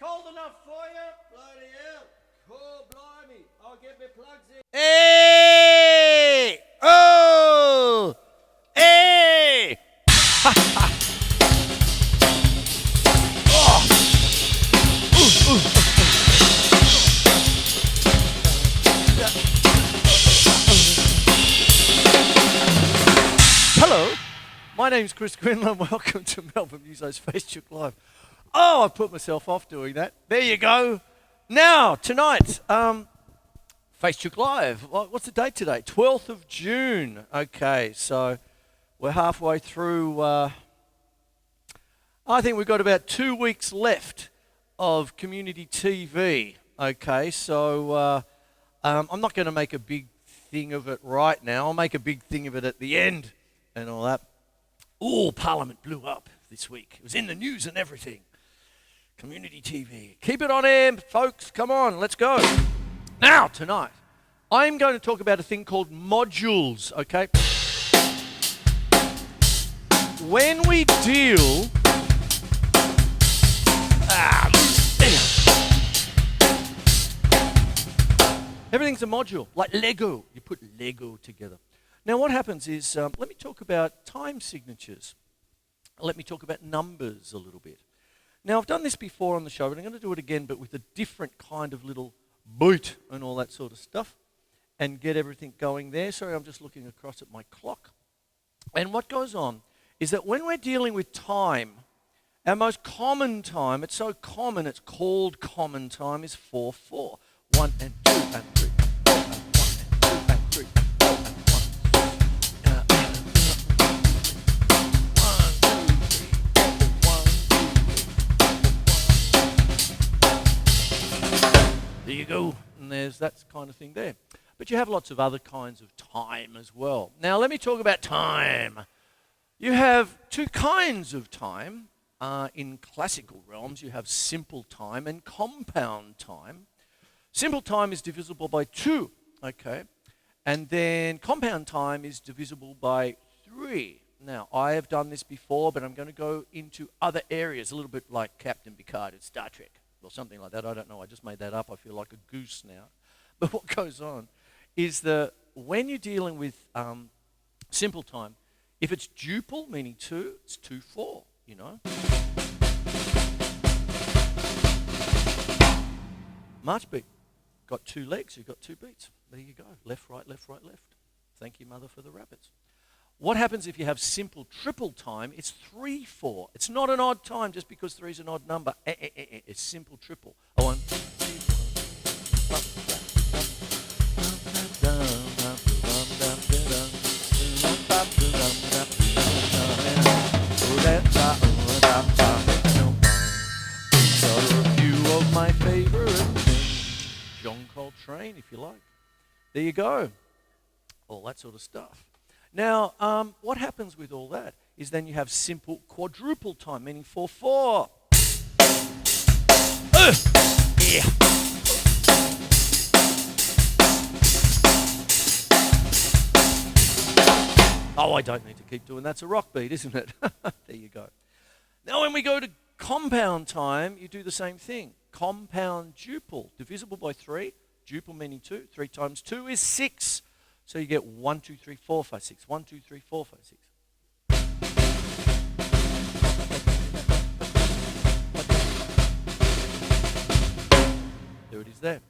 Cold enough for you? Bloody hell. Cool, blimey. I'll get my plugs in. Hey! Oh! Hey! Oh! Ooh, ooh. Hello, my name's Chris Quinlan. Welcome to Melbourne Musos Facechook Live. Oh, I put myself off doing that. There you go. Now, tonight, Facechook Live. What's the date today? 12th of June. Okay, so we're halfway through. I think we've got about 2 weeks left of community TV. Okay, so I'm not going to make a big thing of it right now. I'll make a big thing of it at the end and all that. Oh, Parliament blew up this week. It was in the news and everything. Community TV. Keep it on air, folks. Come on, let's go. Now, tonight, I'm going to talk about a thing called modules, okay? When we deal... everything's a module, like Lego. You put Lego together. Now, what happens is, let me talk about time signatures. Let me talk about numbers a little bit. Now, I've done this before on the show, but I'm going to do it again, but with a different kind of little boot and all that sort of stuff, and get everything going there. Sorry, I'm just looking across at my clock. And what goes on is that when we're dealing with time, our most common time, it's so common, it's called common time, is 4/4. 1 and 2 and 3 and 4 and 1 and 2 and 3 and 4 and 1. There you go, and there's that kind of thing there. But you have lots of other kinds of time as well. Now, let me talk about time. You have two kinds of time. In classical realms, you have simple time and compound time. Simple time is divisible by 2, okay? And then compound time is divisible by 3. Now, I have done this before, but I'm going to go into other areas, a little bit like Captain Picard in Star Trek, or something like that. I don't know, I just made that up. I feel like a goose now. But what goes on is that when you're dealing with simple time, if it's duple, meaning 2, it's 2/4, you know? March beat. Got 2 legs, you've got 2 beats. There you go. Left, right, left, right, left. Thank you, mother, for the rabbits. What happens if you have simple triple time? It's 3/4. It's not an odd time just because 3 is an odd number. It's simple triple. 1, 2, 3, my favorite John Coltrane, if you like. There you go. All that sort of stuff. Now, what happens with all that is then you have simple quadruple time, meaning 4/4. Yeah. Oh, I don't need to keep doing that. It's a rock beat, isn't it? There you go. Now, when we go to compound time, you do the same thing. Compound duple, divisible by 3. Duple meaning 2. 3 times 2 is 6. So you get 1, 2, 3, 4, 5, 6. 1, 2, 3, 4, 5, 6. There it is there.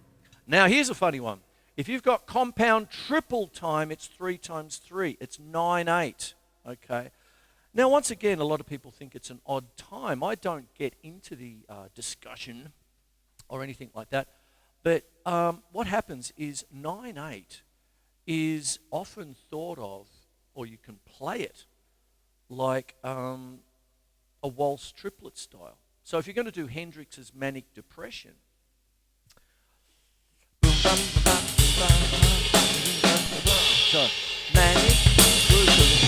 Now here's a funny one. If you've got compound triple time, it's 3 times 3. It's 9/8. Okay. Now, once again, a lot of people think it's an odd time. I don't get into the discussion or anything like that. But what happens is 9/8 is often thought of, or you can play it, like a waltz triplet style. So if you're going to do Hendrix's Manic Depression, so Manic Depression.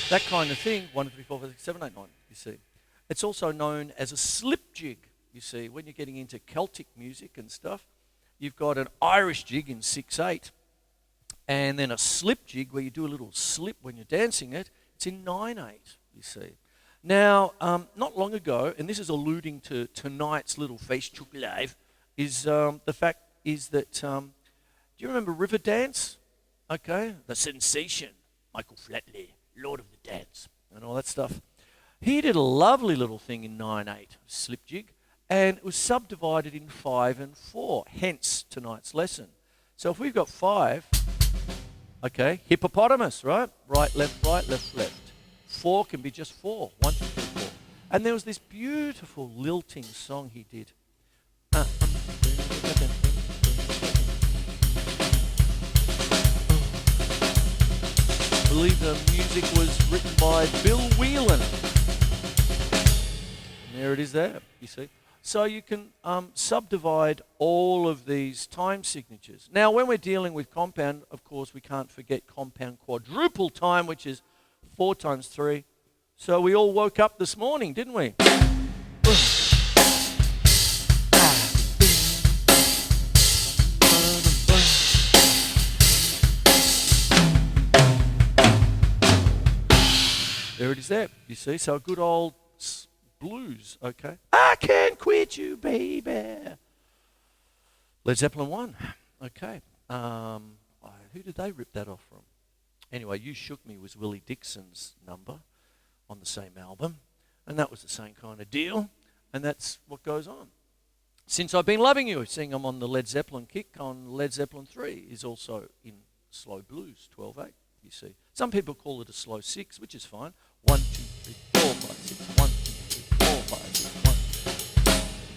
That kind of thing, 1, 2, 3, 4, 5, 6, 7, 8, 9, you see. It's also known as a slip jig, you see. When you're getting into Celtic music and stuff, you've got an Irish jig in 6/8, And then a slip jig where you do a little slip when you're dancing it, it's in 9/8, you see. Now, not long ago, and this is alluding to tonight's little Facechook Live, is the fact is that, do you remember Riverdance? Okay, the sensation, Michael Flatley, Lord of the Dance, and all that stuff. He did a lovely little thing in 9/8, slip jig, and it was subdivided in 5 and 4, hence tonight's lesson. So if we've got 5, okay, hippopotamus, right? Right, left, left. 4 can be just 4, 1, 2, 3, 4. And there was this beautiful lilting song he did. I believe the music was written by Bill Whelan. And there it is there, you see. So you can subdivide all of these time signatures. Now, when we're dealing with compound, of course, we can't forget compound quadruple time, which is 4 times 3. So we all woke up this morning, didn't we? There it is there, you see. So a good old blues, okay. I can't quit you, baby. Led Zeppelin 1, okay. Who did they rip that off from? Anyway, You Shook Me was Willie Dixon's number on the same album, and that was the same kind of deal, and that's what goes on. Since I've Been Loving You, seeing I'm on the Led Zeppelin kick on Led Zeppelin 3 is also in slow blues, 12/8, you see. Some people call it a slow 6, which is fine. 1, 2, 3, 4, 5, 6, 1, 2, 3, 4, 5, 6, 1.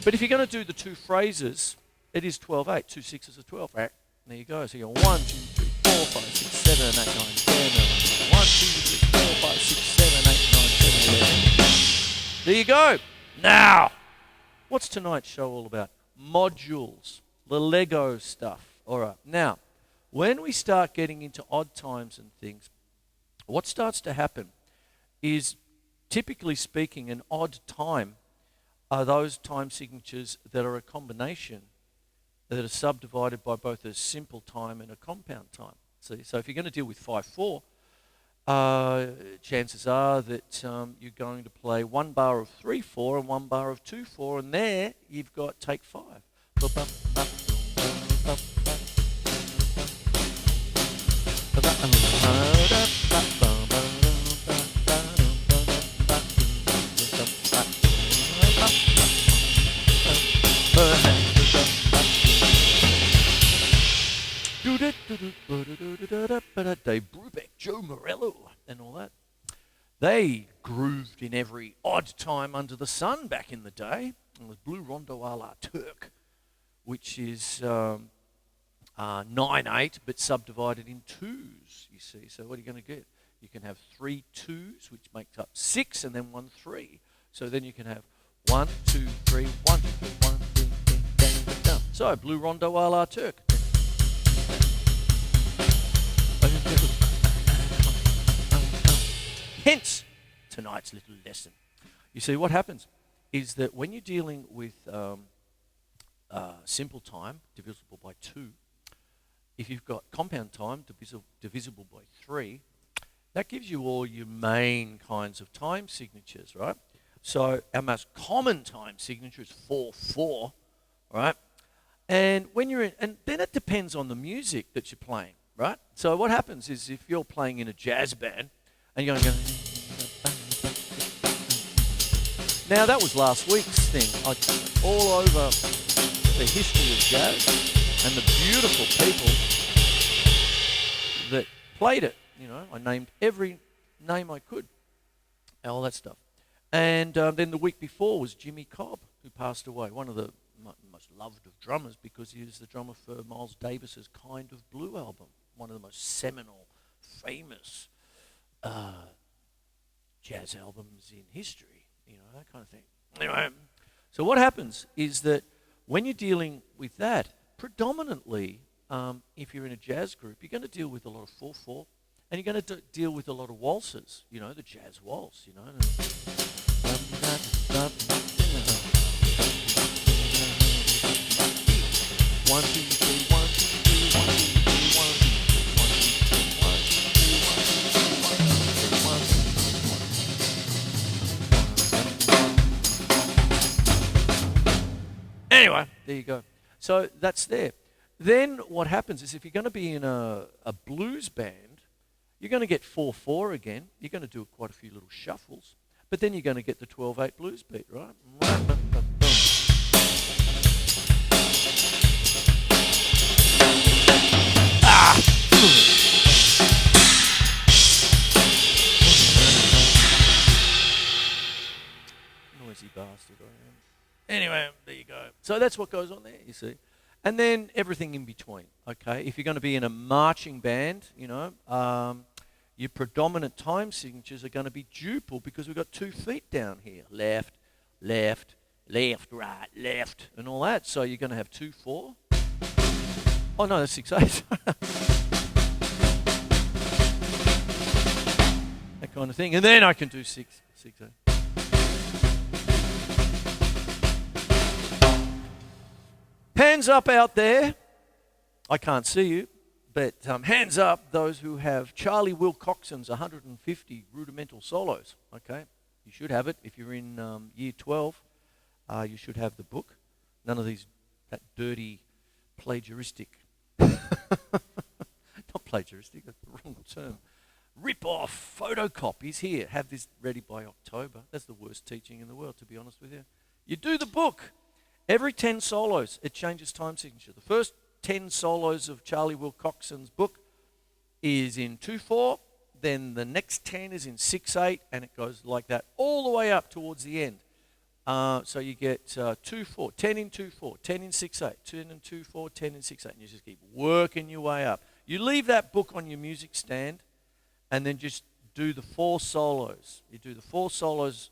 But if you're going to do the 2 phrases, it is 12/8. 2 6s are 12. There you go. So you're 1, 2, 3, 4, 5, 6, 7, 8, 9, 10, 11. 1, 2, 3, 4, 5, 6, 7, 8, 9, 10, 11. There you go. Now, what's tonight's show all about? Modules, the Lego stuff. All right. Now, when we start getting into odd times and things, what starts to happen is, typically speaking, an odd time are those time signatures that are a combination that are subdivided by both a simple time and a compound time. See, so if you're going to deal with 5/4, chances are that you're going to play 1 bar of 3/4 and 1 bar of 2/4, and there you've got take 5. Dave Brubeck, Joe Morello, and all that. They grooved in every odd time under the sun back in the day. It was Blue Rondo a la Turk, which is 9/8, but subdivided in 2s, you see. So what are you going to get? You can have 3 2s, which makes up 6, and then 1 3. So then you can have 1 2 3, 1 2 3, 1 2 3, down. So Blue Rondo a la Turk. Hence tonight's little lesson. You see, what happens is that when you're dealing with simple time divisible by 2, if you've got compound time divisible by 3, that gives you all your main kinds of time signatures, right? So our most common time signature is 4/4, right? And when you're in, and then it depends on the music that you're playing, right? So what happens is if you're playing in a jazz band and you're going to go, now that was last week's thing. All over the history of jazz and the beautiful people that played it. You know, I named every name I could, all that stuff. And then the week before was Jimmy Cobb, who passed away, one of the most loved of drummers because he was the drummer for Miles Davis's Kind of Blue album, one of the most seminal, famous jazz albums in history, you know, that kind of thing. Anyway, so what happens is that when you're dealing with that, predominantly, if you're in a jazz group, you're going to deal with a lot of 4/4, and you're going to deal with a lot of waltzes, you know, the jazz waltz, you know. 1 2 3 1 2 3 1 2 3 1 2 3 1 2 3 1 2 There you go. So that's there. Then what happens is if you're going to be in a blues band, you're going to get 4/4 again. You're going to do quite a few little shuffles. But then you're going to get the 12/8 blues beat, right? Noisy bastard I am. Anyway, there you go. So that's what goes on there, you see. And then everything in between, okay? If you're going to be in a marching band, your predominant time signatures are going to be duple because we've got 2 feet down here. Left, left, left, right, left, and all that. So you're going to have 2/4. Oh, no, that's 6/8. That kind of thing. And then I can do 6/8. Hands up out there. I can't see you, but hands up those who have Charlie Wilcoxon's 150 rudimental solos. Okay, you should have it. If you're in year 12, you should have the book. None of that dirty plagiaristic, not plagiaristic, that's the wrong term, rip-off photocopies here. Have this ready by October. That's the worst teaching in the world, to be honest with you. You do the book. Every 10 solos, it changes time signature. The first 10 solos of Charlie Wilcoxon's book is in 2/4, then the next 10 is in 6/8, and it goes like that all the way up towards the end. So you get 2/4, 10 in 2/4, 10 in 6/8, 10 in 2/4, 10 in 6/8, and you just keep working your way up. You leave that book on your music stand, and then just do the 4 solos. You do the 4 solos.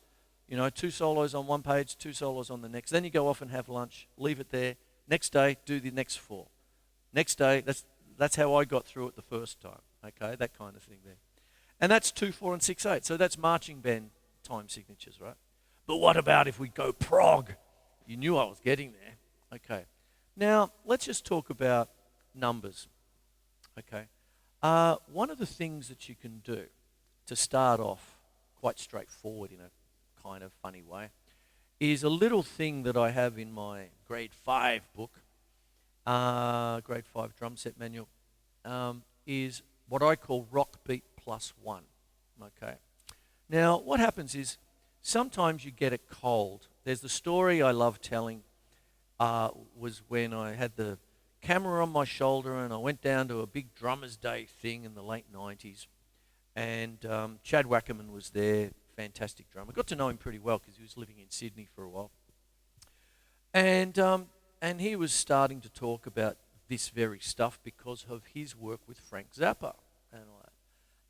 2 solos on one page, 2 solos on the next. Then you go off and have lunch, leave it there. Next day, do the next 4. Next day, that's how I got through it the first time. Okay, that kind of thing there. And that's 2/4 and 6/8. So that's marching band time signatures, right? But what about if we go prog? You knew I was getting there. Okay. Now, let's just talk about numbers. Okay. One of the things that you can do to start off quite straightforward in a kind of funny way is a little thing that I have in my grade 5 book, grade 5 drum set manual, is what I call rock beat +1. Okay. Now, what happens is sometimes you get it cold. There's the story I love telling, was when I had the camera on my shoulder and I went down to a big drummers day thing in the late 90s, and Chad Wackerman was there. Fantastic drummer. I got to know him pretty well because he was living in Sydney for a while. And he was starting to talk about this very stuff because of his work with Frank Zappa and all that.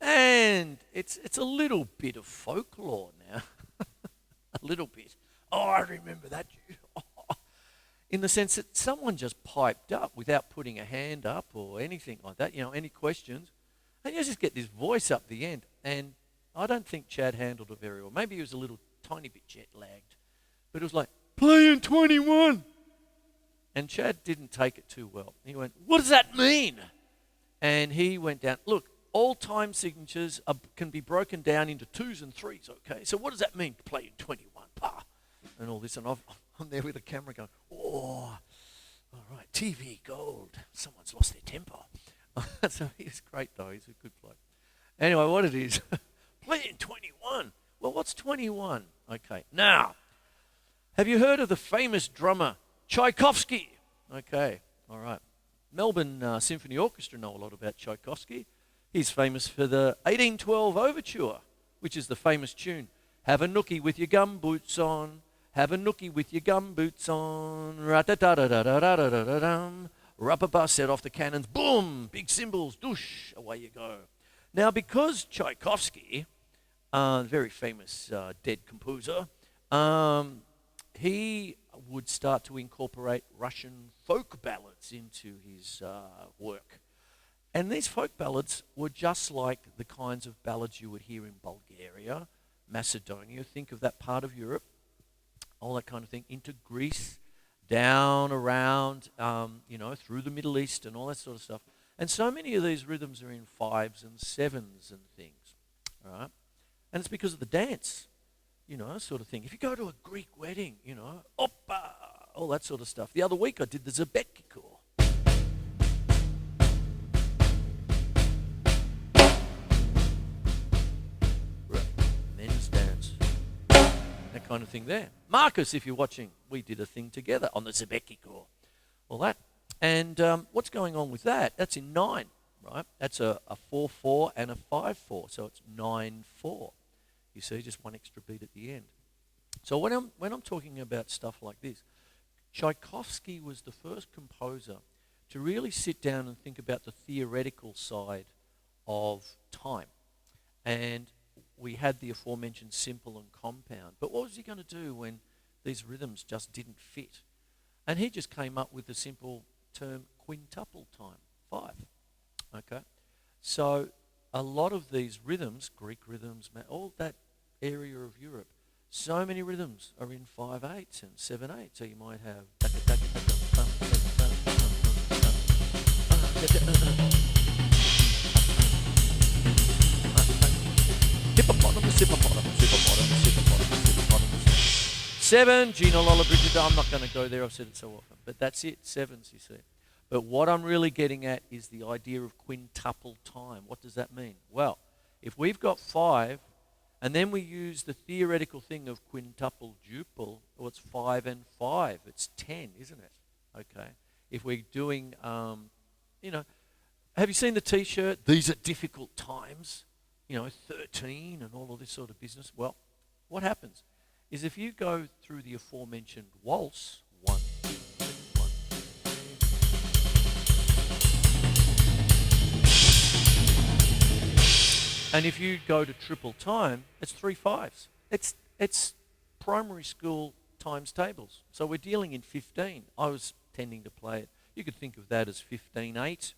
And it's a little bit of folklore now. A little bit. Oh, I remember that. In the sense that someone just piped up without putting a hand up or anything like that, any questions. And you just get this voice up the end. And I don't think Chad handled it very well. Maybe he was a little tiny bit jet-lagged. But it was like, playing 21. And Chad didn't take it too well. He went, what does that mean? And he went down, look, all time signatures can be broken down into 2s and 3s, okay? So what does that mean, playing 21, pa? And all this. And I'm there with a camera going, oh, all right, TV gold. Someone's lost their temper. So he's great, though. He's a good bloke. Anyway, what it is... Playing 21. Well, what's 21? Okay. Now, have you heard of the famous drummer Tchaikovsky? Okay. All right. Melbourne Symphony Orchestra know a lot about Tchaikovsky. He's famous for the 1812 Overture, which is the famous tune. Have a nookie with your gum boots on. Have a nookie with your gum boots on. Ra-da-da-da-da-da-da-da-da-dum. Rubber set off the cannons. Boom! Big cymbals. Doosh! Away you go. Now, because Tchaikovsky... very famous dead composer, he would start to incorporate Russian folk ballads into his work. And these folk ballads were just like the kinds of ballads you would hear in Bulgaria, Macedonia, think of that part of Europe, all that kind of thing, into Greece, down around, through the Middle East and all that sort of stuff. And so many of these rhythms are in 5s and 7s and things, all right? And it's because of the dance, sort of thing. If you go to a Greek wedding, oppa, all that sort of stuff. The other week I did the Zebekikur. Men's dance. That kind of thing there. Marcus, if you're watching, we did a thing together on the Zebekikur. All that. And what's going on with that? That's in 9, right? That's a 4-4 and a 5-4, so it's 9-4. You see, just one extra beat at the end. So when I'm talking about stuff like this, Tchaikovsky was the first composer to really sit down and think about the theoretical side of time. And we had the aforementioned simple and compound. But what was he going to do when these rhythms just didn't fit? And he just came up with the simple term quintuple time, 5. Okay? So a lot of these rhythms, Greek rhythms, all that area of Europe, so many rhythms are in 5/8 and 7/8. So you might have hippopotamus, hippopotamus, hippopotamus, hippopotamus, hippopotamus. 7, Gina Lola Brigida. I'm not going to go there, I've said it so often. But that's it, 7s, you see. But what I'm really getting at is the idea of quintuple time. What does that mean? Well, if we've got 5, and then we use the theoretical thing of quintuple duple, well, it's 5 and 5. It's 10, isn't it? Okay. If we're doing, have you seen the T-shirt? These are difficult times. 13 and all of this sort of business. Well, what happens is if you go through the aforementioned waltz, 1, 2, 3, 1, 2, 3. And if you go to triple time, it's 3 5s. It's primary school times tables. So we're dealing in 15. I was tending to play it. You could think of that as 15/8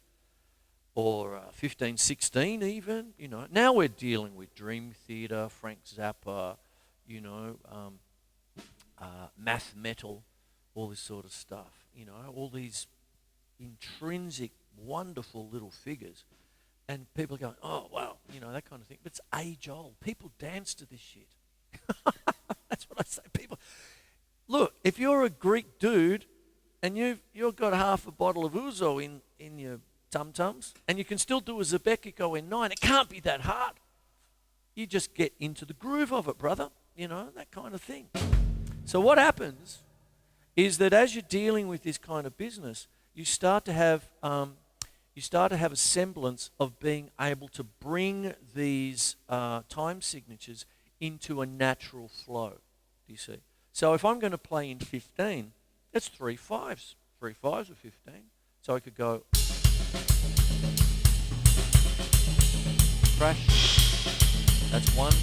or 15/16 even. Now we're dealing with Dream Theater, Frank Zappa, math metal, all this sort of stuff. All these intrinsic, wonderful little figures. And people are going, oh, wow, that kind of thing. But it's age old. People dance to this shit. That's what I say. People, look, if you're a Greek dude and you've got half a bottle of ouzo in your tum-tums and you can still do a Zebekikur in 9, it can't be that hard. You just get into the groove of it, brother. That kind of thing. So what happens is that as you're dealing with this kind of business, you start to have a semblance of being able to bring these time signatures into a natural flow. Do you see? So if I'm going to play in 15, it's 3 5s. 3 5s are 15. So I could go crash. That's 1.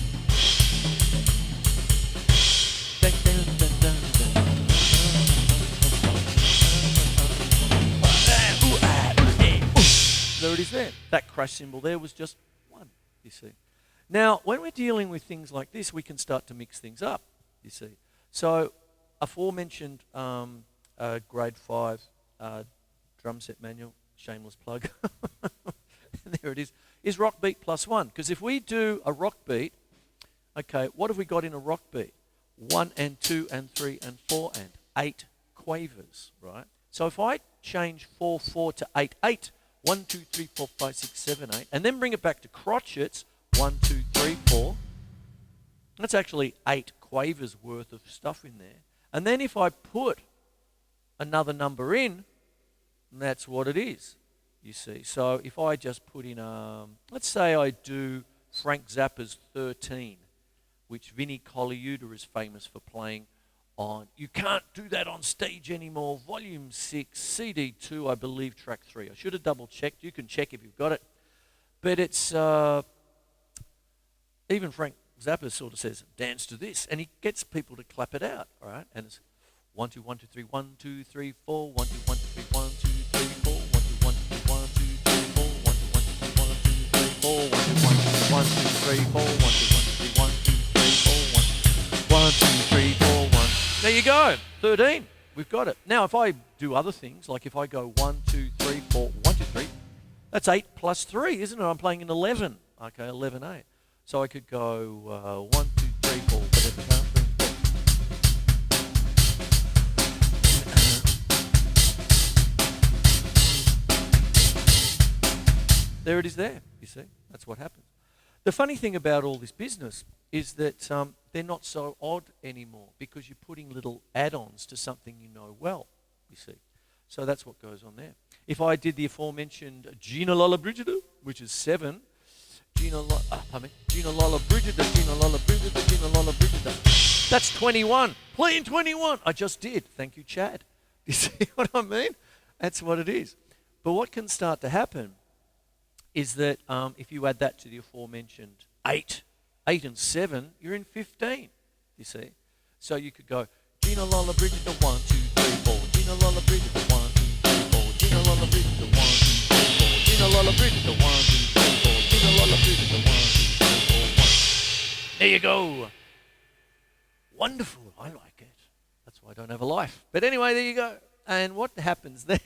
There it is there. That crash symbol there was just 1, you see. Now, when we're dealing with things like this, we can start to mix things up, you see. So, aforementioned grade 5 drum set manual, shameless plug, there it is rock beat plus 1. Because if we do a rock beat, okay, what have we got in a rock beat? 1 and 2 and 3 and 4 and 8 quavers, right? So if I change 4/4 to 8/8, 1, 2, 3, 4, 5, 6, 7, 8, and then bring it back to crotchets, 1, 2, 3, 4. That's actually 8 quavers worth of stuff in there. And then if I put another number in, that's what it is, you see. So if I just put in, let's say I do Frank Zappa's 13, which Vinnie Colaiuta is famous for playing on. You can't do that on stage anymore. Volume 6, CD 2, I believe, track 3. I should have double checked. You can check if you've got it. But it's, even Frank Zappa sort of says, dance to this. And he gets people to clap it out, all right? And it's 1, 2, 1, 2, 3, 1, 2, 3, 4, 1, 2, 1, 2, 3, 1, 2, 3, 4, 1, 2, 1, 2, 3, 1, 2, 3, 4, 1, 2, 1, 2, 3, 1, 2, 3, 4, 1, 2, 1, 2, 3, 4, 1, 2, 1, 2, 3, 4, 1, 2, 1, 2, 3, 1, 2, 3, 4, 1, 2, 3, 4, 1. There you go, 13. We've got it. Now, if I do other things, like if I go 1, 2, 3, 4, 1, 2, 3, that's 8 plus 3, isn't it? I'm playing an 11. Okay, 11/8. So I could go 1, 2, 3, 4, whatever. there it is there, you see. That's what happens. The funny thing about all this business is that they're not so odd anymore because you're putting little add-ons to something you know well, you see. So that's what goes on there. If I did the aforementioned Gina Lola Brigida, which is 7, Gina Lola Brigida, Gina Lola Brigida, Gina Lola Brigida. That's 21. Playing 21. I just did. Thank you, Chad. You see what I mean? That's what it is. But what can start to happen is that if you add that to the aforementioned 8 and 7, you're in 15, you see. So you could go, Gina Lola Brigida, 1, 2, 3, 4. Gina Lola Brigida, 1, 2, 3, 4. Gina Lola Brigida, 1, 2, 3, 4. Gina Lola Brigida, 1, 2, 3, 4. Gina Lola Brigida, 1, 2, 3, 4, 1. There you go. Wonderful. I like it. That's why I don't have a life. But anyway, there you go. And what happens then?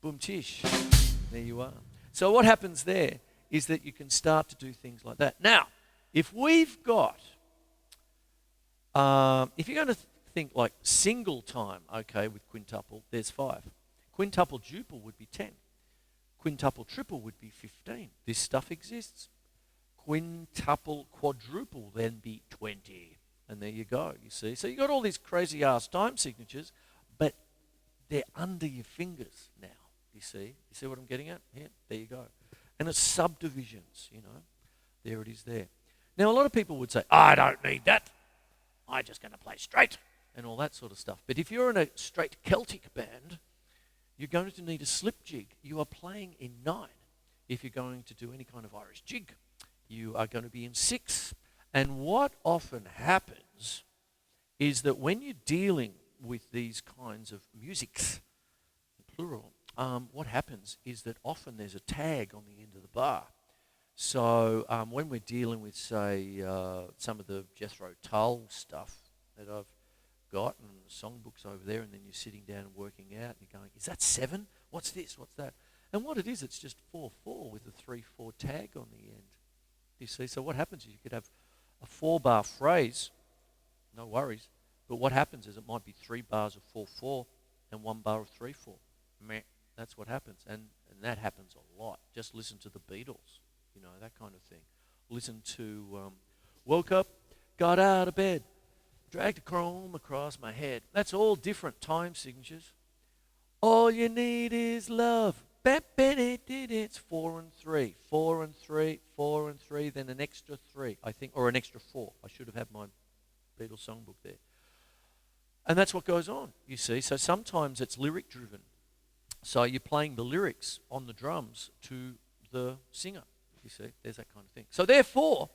Boom tish. There you are. So what happens there is that you can start to do things like that. Now, if we've got, if you're going to think like single time, okay, with quintuple, there's 5. Quintuple duple would be 10. Quintuple triple would be 15. This stuff exists. Quintuple quadruple then be 20. And there you go, you see. So you got all these crazy ass time signatures, but they're under your fingers now, you see. You see what I'm getting at? Yeah, there you go. And it's subdivisions, you know. There it is there. Now, a lot of people would say, I don't need that. I'm just going to play straight and all that sort of stuff. But if you're in a straight Celtic band, you're going to need a slip jig. You are playing in 9. If you're going to do any kind of Irish jig, you are going to be in 6. And what often happens is that when you're dealing with these kinds of musics, plural, what happens is that often there's a tag on the end of the bar. So when we're dealing with, say, some of the Jethro Tull stuff that I've got and the songbooks over there, and then you're sitting down and working out, and you're going, is that 7? What's this? What's that? And what it is, it's just 4/4 with a 3/4 tag on the end. You see? So what happens is you could have a 4-bar phrase, no worries, but what happens is it might be 3 bars of 4/4 and 1 bar of 3/4. Meh. That's what happens, and that happens a lot. Just listen to the Beatles, you know, that kind of thing. Listen to woke up, got out of bed, dragged a comb across my head. That's all different time signatures. All you need is love. It's 4 and 3, 4 and 3, 4 and 3, then an extra 3, I think, or an extra 4. I should have had my Beatles songbook there. And that's what goes on, you see. So sometimes it's lyric driven. So you're playing the lyrics on the drums to the singer, you see. There's that kind of thing. So therefore,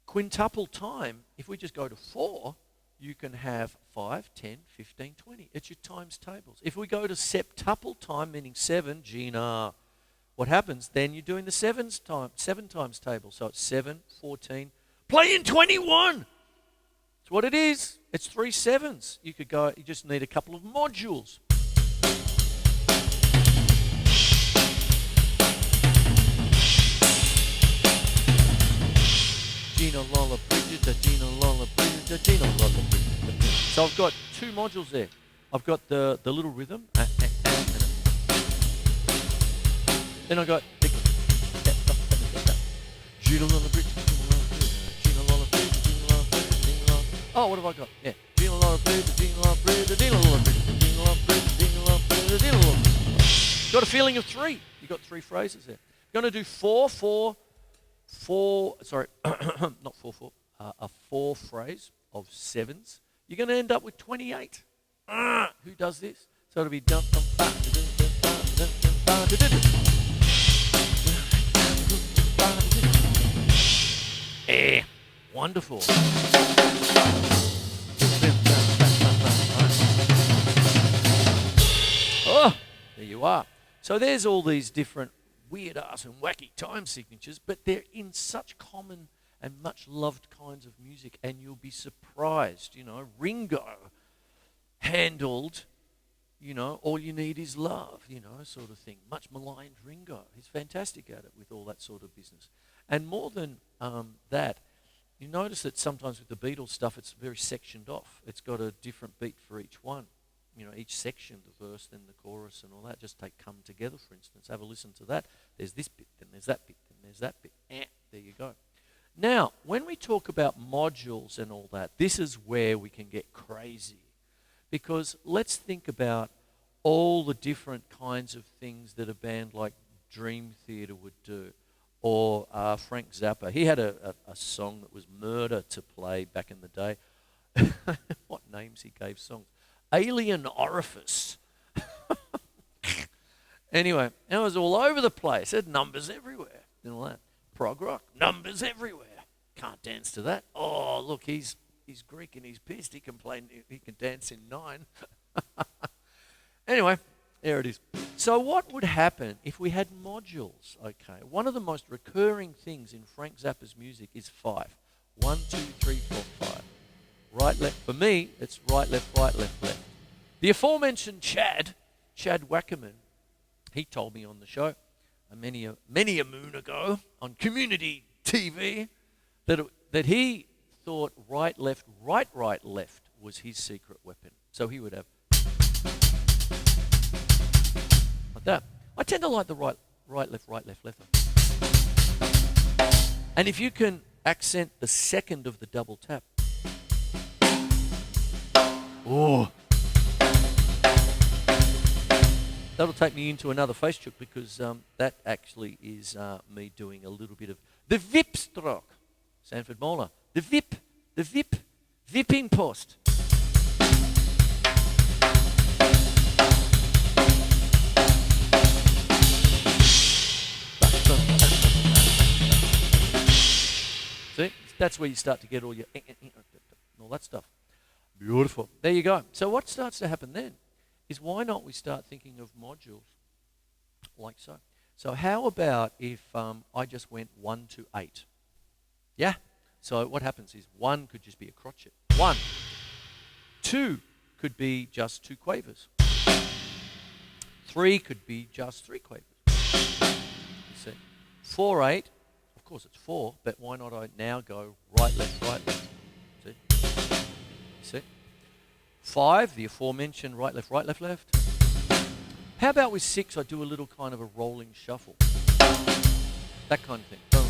quintuple time, if we just go to 4, you can have 5, 10, 15, 20. It's your times tables. If we go to septuple time, meaning 7, Gina, what happens? Then you're doing the 7 times table. So it's 7, 14, playing 21. That's what it is. It's 3 7s. You could go, you just need a couple of modules. Gina Lola Brigida, Gina Lola Brigida, Gina Lola Brigida. So I've got 2 modules there. I've got the little rhythm, then I've got Gina Lola Brigida, Gina Lola Brigida, Gina Lola Brigida, Gina Lola. Oh, what have I got? Yeah, Gina Lola Brigida, Gina Lola Brigida, Gina Lola Brigida, Gina Lola Brigida, Gina Lola Brigida, Gina Lola Brigida. Got a feeling of 3. You got 3 phrases there. Going to do 4, 4. Sorry, not 4/4, a 4 phrase of 7s. You're going to end up with 28. Who does this? So it'll be dum dum ba. Wonderful. Oh, there you are. So there's all these different weird ass and wacky time signatures, but they're in such common and much loved kinds of music, and you'll be surprised. You know, Ringo handled, you know, All You Need Is Love, you know, sort of thing. Much maligned Ringo. He's fantastic at it with all that sort of business. And more than that, you notice that sometimes with the Beatles stuff, it's very sectioned off. It's got a different beat for each one. each section, the verse, then the chorus and all that, just take Come Together, for instance. Have a listen to that. There's this bit, then there's that bit, then there's that bit. There you go. Now, when we talk about modules and all that, this is where we can get crazy. Because let's think about all the different kinds of things that a band like Dream Theater would do. Or Frank Zappa. He had a song that was Murder to play back in the day. What names he gave songs. Alien Orifice. Anyway, it was all over the place. It had numbers everywhere. And all that. Prog rock, numbers everywhere. Can't dance to that. Oh, look, he's Greek and he's pissed. He can dance in 9. Anyway, there it is. So what would happen if we had modules? Okay, one of the most recurring things in Frank Zappa's music is 5. 1, 2, 3, 4, 5. Right, left. For me, it's right, left, left. The aforementioned Chad Wackerman, he told me on the show many a moon ago on community TV that he thought right, left was his secret weapon. So he would have like that. I tend to like the right, left. And if you can accent the second of the double tap. Oh. That'll take me into another Facechook because that actually is me doing a little bit of the VIP stroke. Sanford Moeller. The vipping post. See, that's where you start to get all your and all that stuff. Beautiful. There you go. So what starts to happen then is why not we start thinking of modules like so. So how about if I just went 1 to 8? Yeah? So what happens is 1 could just be a crotchet. 1. 2 could be just 2 quavers. 3 could be just 3 quavers. You see? 4, 8. Of course it's 4, but why not I now go right, left. See? You see? 5, the aforementioned right, left. How about with 6, I do a little kind of a rolling shuffle. That kind of thing. Boom.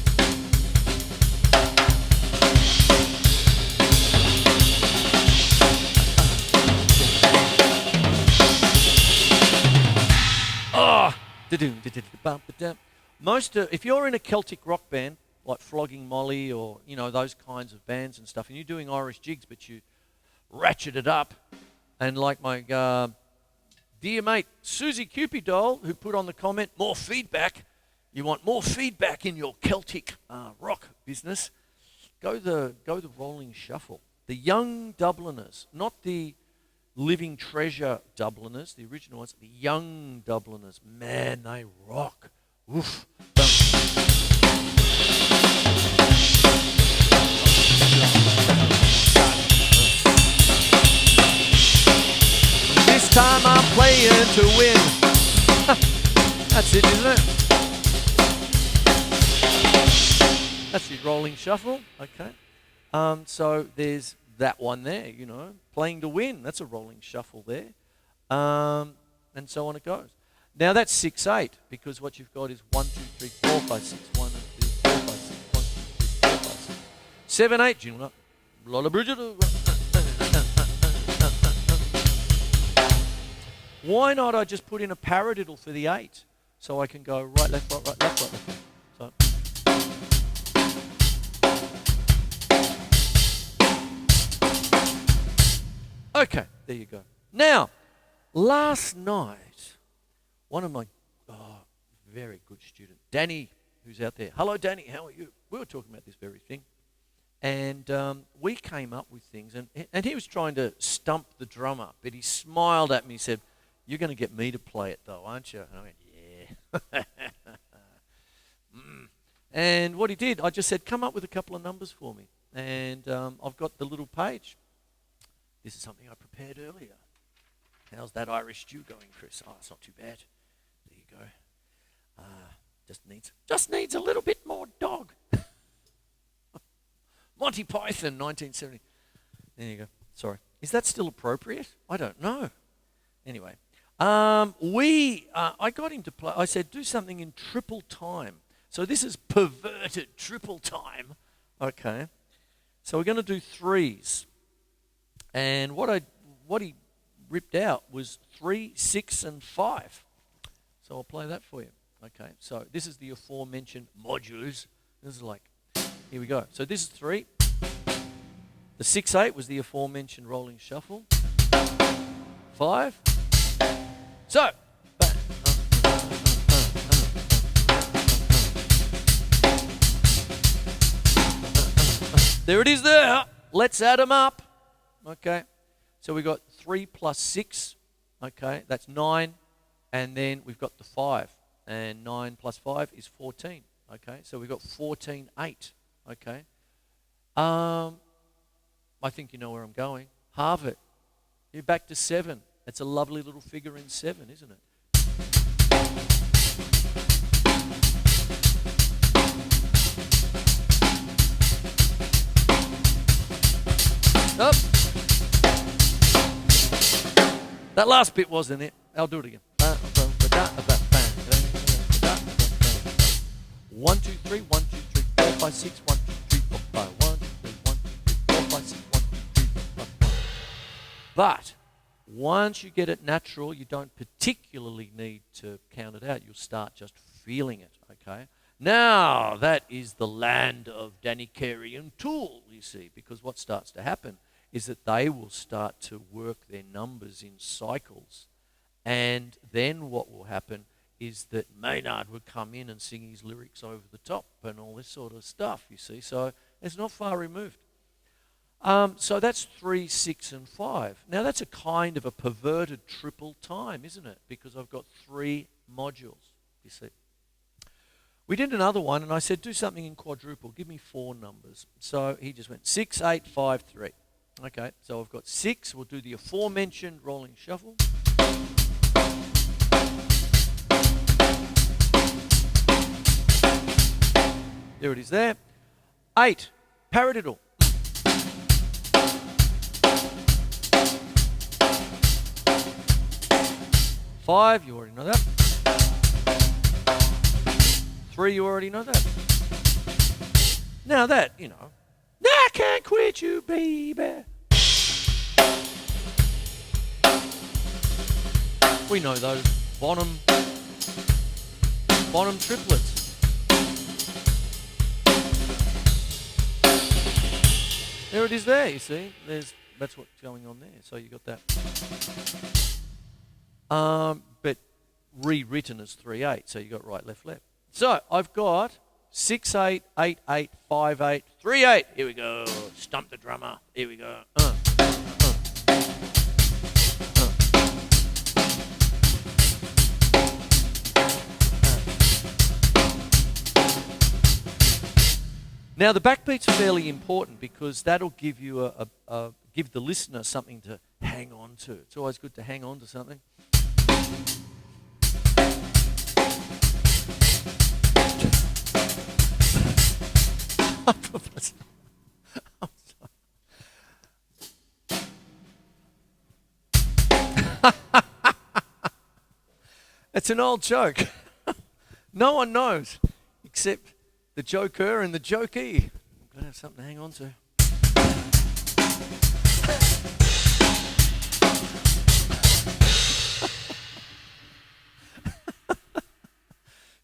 Oh! If you're in a Celtic rock band, like Flogging Molly or, those kinds of bands and stuff, and you're doing Irish jigs, but you ratchet it up, and like my dear mate Susie Cupidol, who put on the comment, more feedback, you want more feedback in your Celtic rock business, go the rolling shuffle. The young Dubliners, not the Living Treasure Dubliners, the original ones, the young Dubliners, man, they rock. Oof. This time I'm playing to win. That's it, isn't it? That's the rolling shuffle. Okay. So there's that one there, playing to win. That's a rolling shuffle there. And so on it goes. Now that's 6, 8, because what you've got is 1, 2, 3, 4, 5, 6. 1, 2, 3, 4, 5, 6. 1, 2, 3, 4, 5, 6. 7, 8. Lola Bridget. Why not I just put in a paradiddle for the 8, so I can go right, left, left. So. Okay, there you go. Now, last night, one of my very good student, Danny, who's out there. Hello, Danny, how are you? We were talking about this very thing. And we came up with things, and he was trying to stump the drummer, but he smiled at me and said, "You're going to get me to play it, though, aren't you?" And I went, "Yeah." And what he did, I just said, "Come up with a couple of numbers for me." And I've got the little page. This is something I prepared earlier. How's that Irish stew going, Chris? Oh, it's not too bad. There you go. Just needs a little bit more dog. Monty Python, 1970. There you go. Sorry. Is that still appropriate? I don't know. Anyway, I got him to play. I said, do something in triple time. So this is perverted triple time. Okay. So we're going to do threes. And what he ripped out was 3, 6, and 5. So I'll play that for you. Okay. So this is the aforementioned modules. This is like, here we go. So this is 3. The 6/8 was the aforementioned rolling shuffle. 5. So, there it is there. Let's add them up. Okay. So we got 3 plus 6. Okay. That's 9. And then we've got the 5. And 9 plus 5 is 14. Okay. So we've got 14/8. Okay. I think you know where I'm going. Halve it. You're back to 7. It's a lovely little figure in 7, isn't it? Up. That last bit wasn't it. I'll do it again. 1, 2, 3, 1, 2, 3, 4, 5, 6, 1, 2, 3, 4, 5, 1, 2, 3, 1, 2, 3, 4, 5, 6, 1, 2, 3, 4, 5, 1. But once you get it natural, you don't particularly need to count it out. You'll start just feeling it, okay? Now, that is the land of Danny Carey and Tool, you see, because what starts to happen is that they will start to work their numbers in cycles. And then what will happen is that Maynard would come in and sing his lyrics over the top and all this sort of stuff, you see. So it's not far removed. So that's 3, 6, and 5. Now that's a kind of a perverted triple time, isn't it? Because I've got 3 modules, you see. We did another one, and I said, do something in quadruple. Give me 4 numbers. So he just went 6, 8, 5, 3. Okay, so I've got 6. We'll do the aforementioned rolling shuffle. There it is there. 8, paradiddle. 5, you already know that. 3, you already know that. Now that, you know, I can't quit you, baby. We know those bottom triplets. There it is there, you see. That's what's going on there. So you got that. But rewritten as 3/8. So you got right, left, left. So I've got 6/8, 8/8, 5/8, 3/8. Here we go. Stump the drummer. Here we go. Now the backbeat's fairly important because that'll give you give the listener something to hang on to. It's always good to hang on to something. It's an old joke. No one knows except the joker and the jokey. I'm going to have something to hang on to.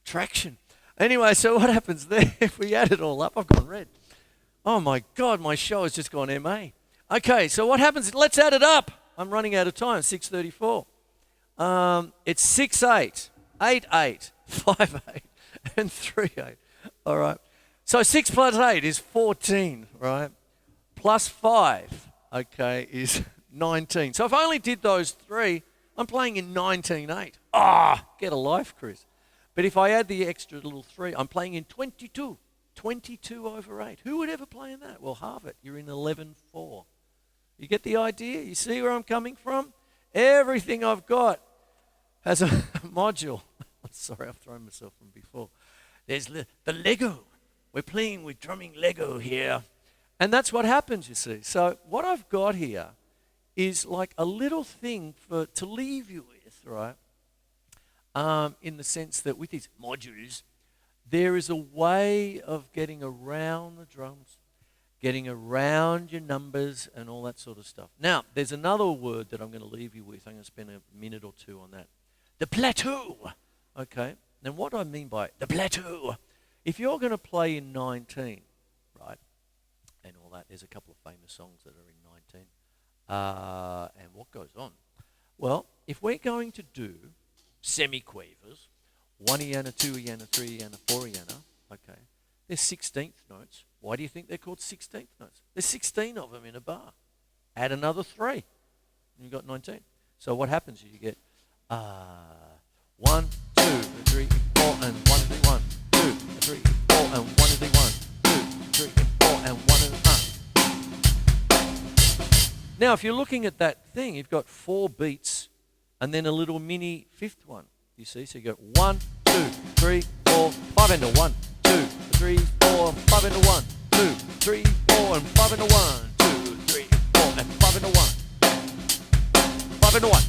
Traction. Anyway, so what happens there? If we add it all up, I've gone red. Oh my God, my show has just gone MA. Okay, so what happens? Let's add it up. I'm running out of time, 6:34. It's 6/8, 8/8, 5/8, and 3/8. All right. So 6 plus 8 is 14, right? Plus 5, okay, is 19. So if I only did those 3, I'm playing in 19/8. Get a life, Chris. But if I add the extra little 3, I'm playing in 22. 22 over 8. Who would ever play in that? Well, halve it. You're in 11/4. You get the idea? You see where I'm coming from? Everything I've got has a module. Sorry, I've thrown myself from before. There's the Lego. We're playing with drumming Lego here. And that's what happens, you see. So what I've got here is like a little thing to leave you with, right? In the sense that with these modules, there is a way of getting around the drums, getting around your numbers and all that sort of stuff. Now, there's another word that I'm going to leave you with. I'm going to spend a minute or two on that. The plateau. Okay? Now, what do I mean by the plateau? If you're going to play in 19, right, and all that, there's a couple of famous songs that are in 19. And what goes on? Well, if we're going to do semiquavers, 1 eana, 2 eana, 3 eana, 4 eana, okay, they're 16th notes. Why do you think they're called 16th notes? There's 16 of them in a bar. Add another 3, and you've got 19. So what happens is you get 1, 2, 3, 4, and 1, 1, 2, 3, 4, and 1, 1, 2, 3, 4, and 1, and 1. Now, if you're looking at that thing, you've got 4 beats and then a little mini 5th one. You see? So you go 1, 2, 3, 4, 5 into 1, 2, 3, 4, 5 into 1, 2, 3, 4, and 5 into 1, 2, 3, 4, and 5 into 1, 5 into 1,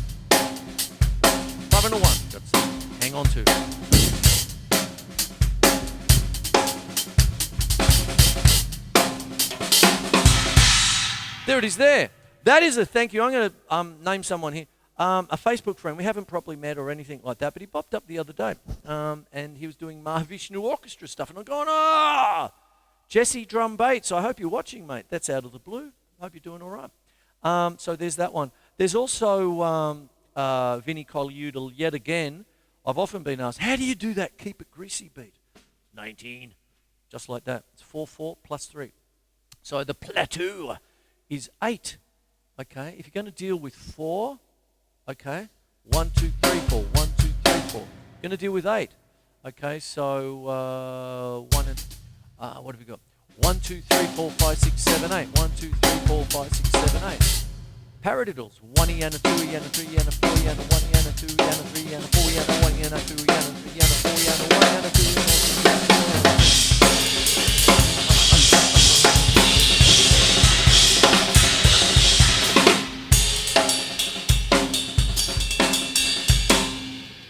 5 into 1. Got some. Hang on to. There it is there. That is a thank you. I'm going to name someone here. A Facebook friend. We haven't properly met or anything like that, but he popped up the other day. And he was doing Mahavishnu Orchestra stuff. And I'm going, Jesse Drum Bates, I hope you're watching, mate. That's out of the blue. I hope you're doing all right. So there's that one. There's also Vinny Colliudal yet again. I've often been asked, how do you do that Keep It Greasy beat? 19. Just like that. It's 4/4 plus 3. So the plateau is 8. Okay, if you're going to deal with 4, okay, 1, 2, 3, 4, 1, 2, 3, 4. You're going to deal with 8. Okay, so 1 and what have we got? 1, 2, 3, 4, 5, 6, 7, 8. 1, 2, 3, 4, 5, 6, 7, 8. Paradiddles. 1 eana, 2 eana, 3 eana, 4 eana, 1 eana, 2 eana, 3 eana, 4 eana, 1 eana, 2 eana, 3 eana, 4 eana, 1 eana, 2 eana, 3 eana.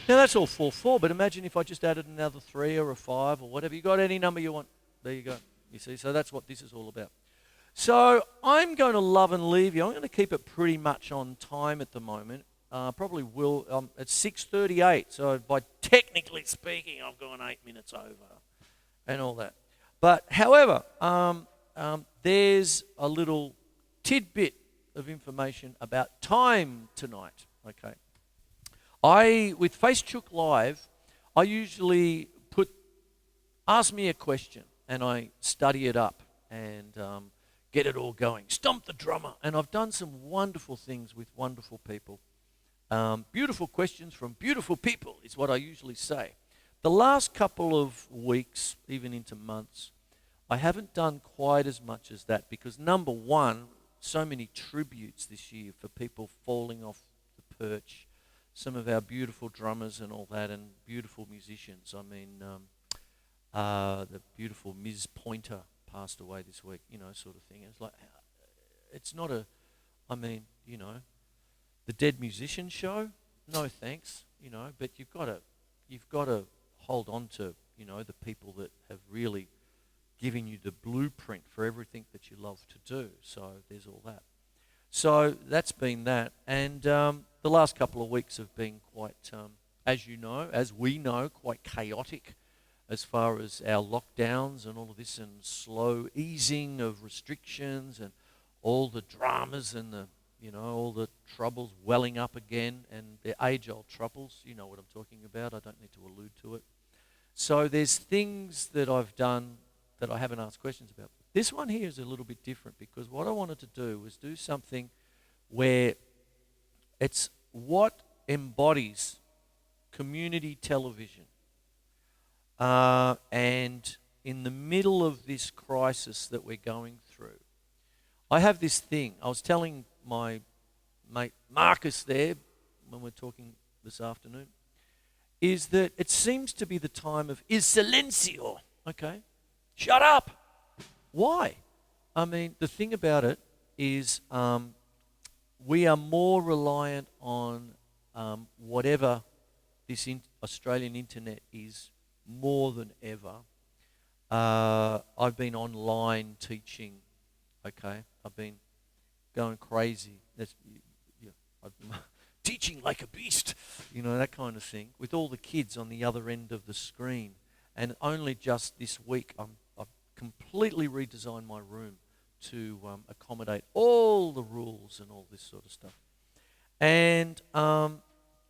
Now that's all 4/4, but imagine if I just added another 3 or a 5 or whatever. You got any number you want. There you go. You see, so that's what this is all about. So I'm going to love and leave you. I'm going to keep it pretty much on time at the moment. Probably will. It's 6:38, so by technically speaking, I've gone 8 minutes over and all that. But however, there's a little tidbit of information about time tonight. Okay. With Facechook Live, I usually ask me a question and I study it up and get it all going. Stomp the drummer. And I've done some wonderful things with wonderful people. Beautiful questions from beautiful people is what I usually say. The last couple of weeks, even into months, I haven't done quite as much as that because number one, so many tributes this year for people falling off the perch. Some of our beautiful drummers and all that, and beautiful musicians. I mean, the beautiful Ms. Pointer passed away this week, sort of thing. It's like, it's not the Dead Musician show. No thanks, But you've got to hold on to, the people that have really given you the blueprint for everything that you love to do. So there's all that. So that's been that, and the last couple of weeks have been quite, as we know, quite chaotic as far as our lockdowns and all of this and slow easing of restrictions and all the dramas and all the troubles welling up again and the age-old troubles. You know what I'm talking about. I don't need to allude to it. So there's things that I've done that I haven't asked questions about. This one here is a little bit different because what I wanted to do was do something where it's what embodies community television. And in the middle of this crisis that we're going through, I have this thing. I was telling my mate Marcus there when we're talking this afternoon, is that it seems to be the time of il silencio, okay? Shut up! Why? I mean, the thing about it is we are more reliant on whatever this Australian internet is more than ever. I've been online teaching, okay? I've been going crazy. I'm teaching like a beast, that kind of thing, with all the kids on the other end of the screen. And only just this week, I've completely redesigned my room to accommodate all the rules and all this sort of stuff. And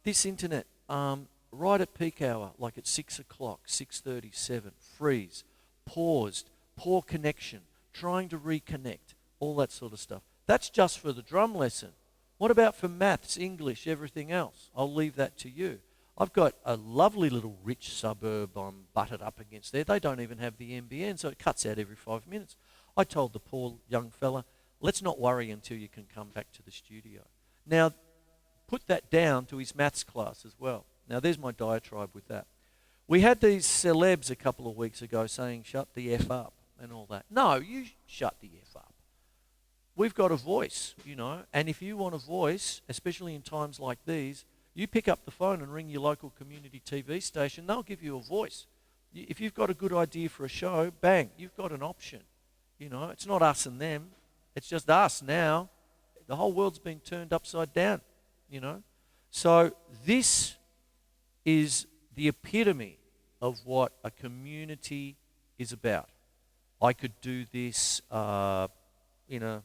this internet, right at peak hour, like at 6 o'clock, 6:37, freeze, paused, poor connection, trying to reconnect, all that sort of stuff. That's just for the drum lesson. What about for maths, English, everything else? I'll leave that to you. I've got a lovely little rich suburb I'm butted up against there. They don't even have the NBN, so it cuts out every 5 minutes. I told the poor young fella, let's not worry until you can come back to the studio. Now, put that down to his maths class as well. Now, there's my diatribe with that. We had these celebs a couple of weeks ago saying, shut the F up and all that. No, you shut the F up. We've got a voice, and if you want a voice, especially in times like these, you pick up the phone and ring your local community TV station, they'll give you a voice. If you've got a good idea for a show, bang, you've got an option. It's not us and them, it's just us now. The whole world's been turned upside down, So this is the epitome of what a community is about. I could do this in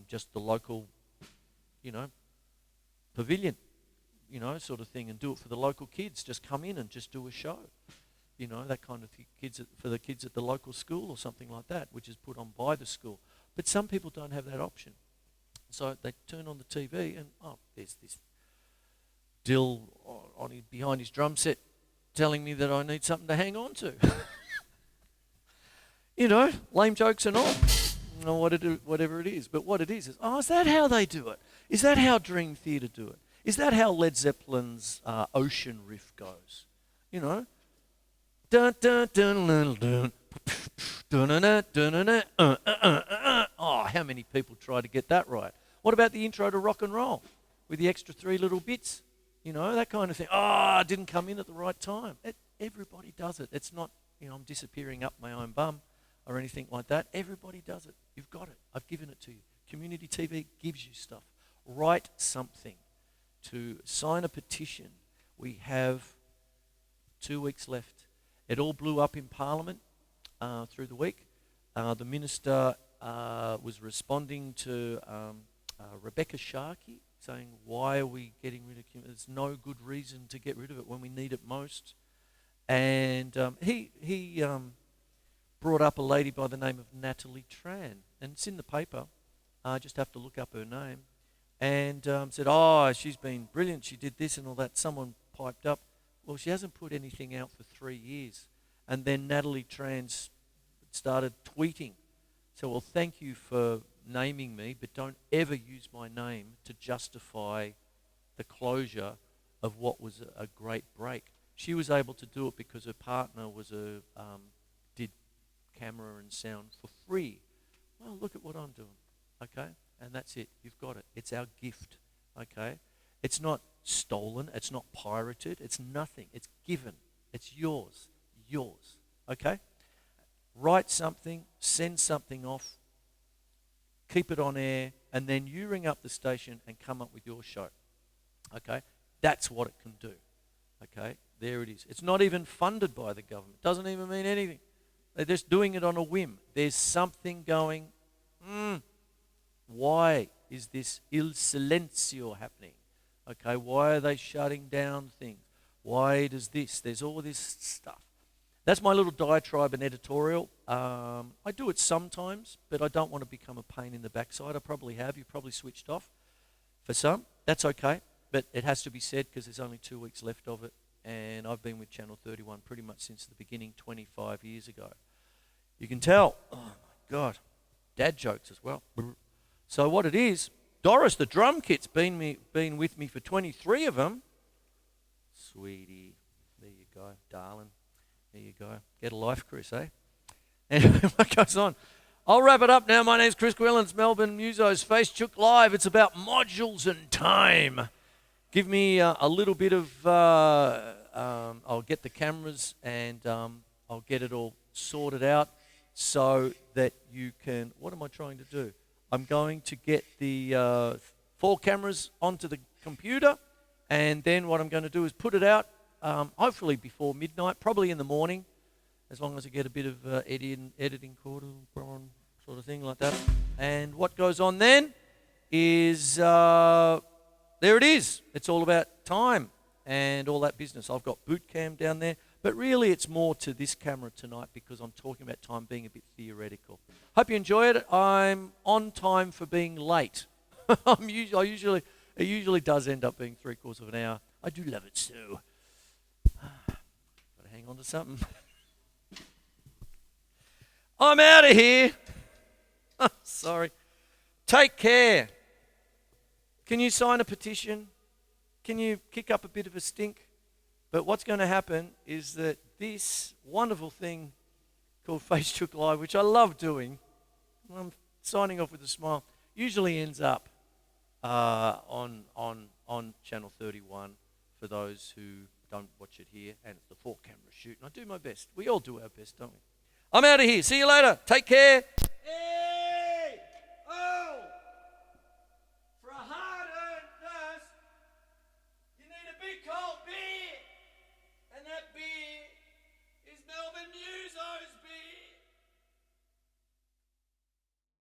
just the local, pavilion, sort of thing, and do it for the local kids. Just come in and just do a show, that kind of for the kids at the local school or something like that, which is put on by the school. But some people don't have that option. So they turn on the TV and, there's this Dill behind his drum set telling me that I need something to hang on to. Lame jokes and all. Whatever it is. But what it is, is that how they do it? Is that how Dream Theater do it? Is that how Led Zeppelin's Ocean Riff goes? Dun dun dun dun dun dun. How many people try to get that right? What about the intro to Rock and Roll with the extra 3 little bits? That kind of thing. It didn't come in at the right time. Everybody does it. It's not, I'm disappearing up my own bum or anything like that. Everybody does it. You've got it. I've given it to you. Community TV gives you stuff. Write something. To sign a petition, we have 2 weeks left. It all blew up in Parliament through the week. The minister was responding to Rebecca Sharkey, saying, why are we getting rid of community? There's no good reason to get rid of it when we need it most. And he brought up a lady by the name of Natalie Tran, and it's in the paper. I just have to look up her name. And said, she's been brilliant, she did this and all that. Someone piped up, well, she hasn't put anything out for 3 years. And then Natalie Tran started tweeting. So, well, thank you for naming me, but don't ever use my name to justify the closure of what was a great break. She was able to do it because her partner was did camera and sound for free. Well, look at what I'm doing, okay? And that's it. You've got it. It's our gift, okay? It's not stolen. It's not pirated. It's nothing. It's given. It's yours. Yours, okay? Write something. Send something off. Keep it on air. And then you ring up the station and come up with your show, okay? That's what it can do, okay? There it is. It's not even funded by the government. Doesn't even mean anything. They're just doing it on a whim. There's something going, why is this il silenzio happening? Okay, why are they shutting down things? Why does this? There's all this stuff. That's my little diatribe and editorial. I do it sometimes, but I don't want to become a pain in the backside. I probably have. You've probably switched off for some. That's okay, but it has to be said because there's only 2 weeks left of it. And I've been with Channel 31 pretty much since the beginning, 25 years ago. You can tell, oh my God, dad jokes as well. So what it is, Doris the drum kit's been with me for 23 of them. Sweetie, there you go, darling. There you go. Get a life, Chris, eh? And what goes on? I'll wrap it up now. My name's Chris Quinlan. It's Melbourne Musos Facechook Live. It's about modules and time. Give me a little bit of... I'll get the cameras and I'll get it all sorted out so that you can... What am I trying to do? I'm going to get the 4 cameras onto the computer, and then what I'm going to do is put it out hopefully before midnight, probably in the morning, as long as I get a bit of editing sort of thing like that. And what goes on then is, there it is. It's all about time and all that business. I've got boot cam down there, but really it's more to this camera tonight because I'm talking about time being a bit theoretical. Hope you enjoy it. I'm on time for being late. It usually does end up being 3/4 of an hour. I do love it so. Gotta hang on to something. I'm out of here. Sorry. Take care. Can you sign a petition? Can you kick up a bit of a stink? But what's going to happen is that this wonderful thing called Facechook Live, which I love doing, I'm signing off with a smile, usually ends up on Channel 31 for those who don't watch it here, and it's the 4-camera shoot, and I do my best. We all do our best, don't we? I'm out of here. See you later. Take care.